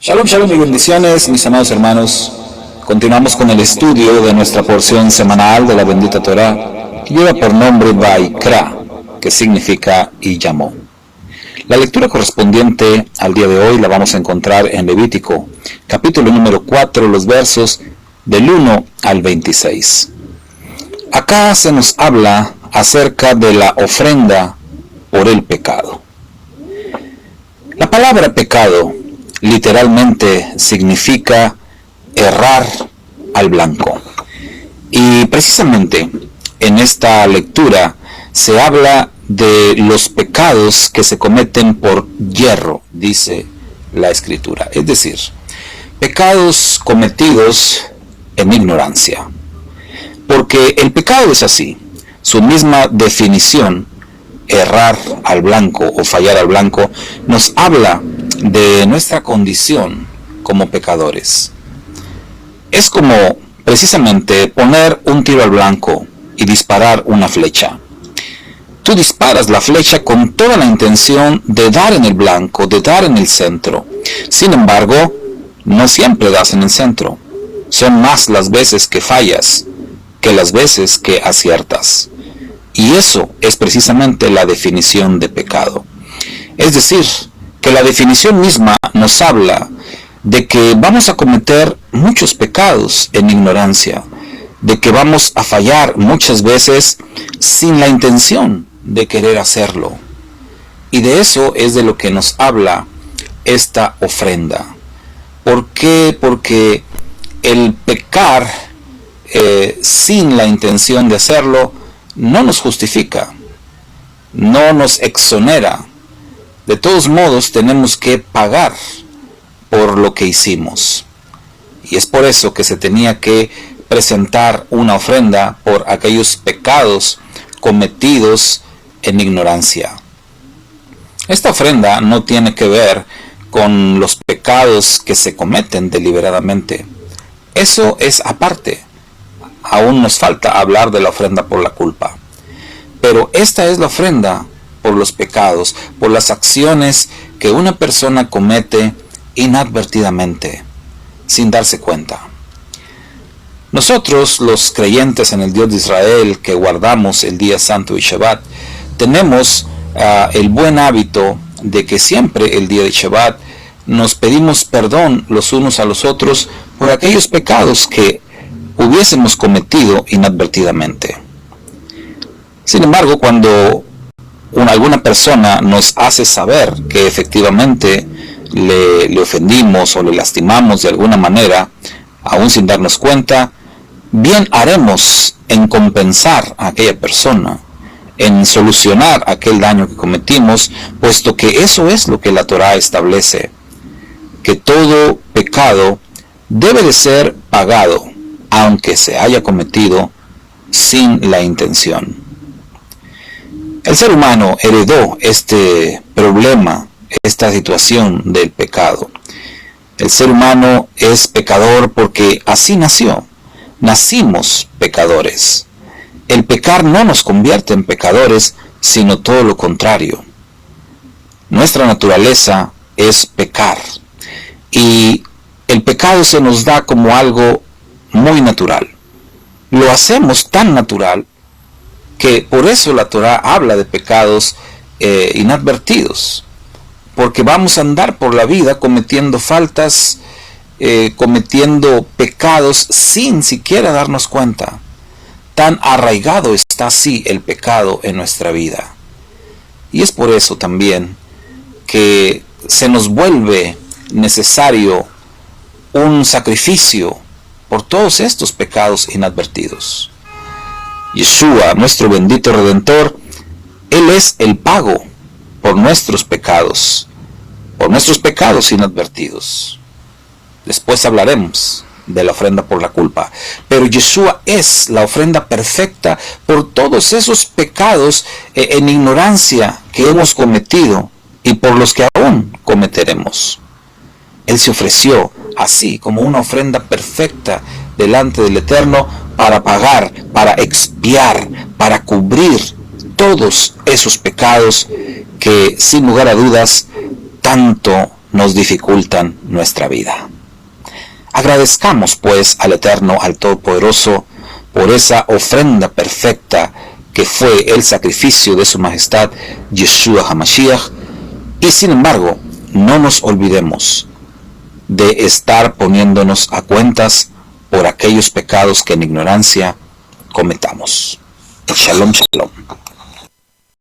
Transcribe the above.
Shalom, shalom y bendiciones, mis amados hermanos. Continuamos con el estudio de nuestra porción semanal de la bendita Torah, que lleva por nombre Vaikra, que significa y llamó. La lectura correspondiente al día de hoy la vamos a encontrar en Levítico, capítulo número 4, los versos del 1 al 26. Acá se nos habla acerca de la ofrenda por el pecado. La palabra pecado literalmente significa errar al blanco. Y precisamente en esta lectura se habla de los pecados que se cometen por yerro, dice la Escritura. Es decir, pecados cometidos en ignorancia. Porque el pecado es así. Su misma definición, errar al blanco o fallar al blanco, nos habla de nuestra condición como pecadores. Es como precisamente poner un tiro al blanco y disparar una flecha. Tú disparas la flecha con toda la intención de dar en el blanco, de dar en el centro. Sin embargo, no siempre das en el centro. Son más las veces que fallas que las veces que aciertas. Y eso es precisamente la definición de pecado. Es decir, que la definición misma nos habla de que vamos a cometer muchos pecados en ignorancia, de que vamos a fallar muchas veces sin la intención de querer hacerlo. Y de eso es de lo que nos habla esta ofrenda. ¿Por qué? Porque el pecar sin la intención de hacerlo no nos justifica, no nos exonera. De todos modos tenemos que pagar por lo que hicimos. Y es por eso que se tenía que presentar una ofrenda por aquellos pecados cometidos en ignorancia. Esta ofrenda no tiene que ver con los pecados que se cometen deliberadamente. Eso es aparte. Aún nos falta hablar de la ofrenda por la culpa. Pero esta es la ofrenda por los pecados, por las acciones que una persona comete inadvertidamente, sin darse cuenta. Nosotros, los creyentes en el Dios de Israel, que guardamos el día santo y Shabbat, tenemos el buen hábito de que siempre el día de Shabbat nos pedimos perdón los unos a los otros por aquellos pecados que hubiésemos cometido inadvertidamente. Sin embargo, cuando alguna persona nos hace saber que efectivamente le ofendimos o le lastimamos de alguna manera, aún sin darnos cuenta, bien haremos en compensar a aquella persona, en solucionar aquel daño que cometimos, puesto que eso es lo que la Torá establece, que todo pecado debe de ser pagado, aunque se haya cometido sin la intención. El ser humano heredó este problema, esta situación del pecado. El ser humano es pecador porque así nació. Nacimos pecadores. El pecar no nos convierte en pecadores, sino todo lo contrario. Nuestra naturaleza es pecar. Y el pecado se nos da como algo muy natural. Lo hacemos tan natural que por eso la Torá habla de pecados inadvertidos, porque vamos a andar por la vida cometiendo faltas, cometiendo pecados sin siquiera darnos cuenta. Tan arraigado está así el pecado en nuestra vida. Y es por eso también que se nos vuelve necesario un sacrificio por todos estos pecados inadvertidos. Yeshua, nuestro bendito Redentor, Él es el pago por nuestros pecados inadvertidos. Después hablaremos de la ofrenda por la culpa. Pero Yeshua es la ofrenda perfecta por todos esos pecados en ignorancia que hemos cometido y por los que aún cometeremos. Él se ofreció así como una ofrenda perfecta delante del Eterno para pagar, para expiar, para cubrir todos esos pecados que sin lugar a dudas tanto nos dificultan nuestra vida. Agradezcamos pues al Eterno, al Todopoderoso, por esa ofrenda perfecta que fue el sacrificio de su majestad Yeshua HaMashiach, y sin embargo no nos olvidemos de estar poniéndonos a cuentas por aquellos pecados que en ignorancia cometamos. Shalom, shalom.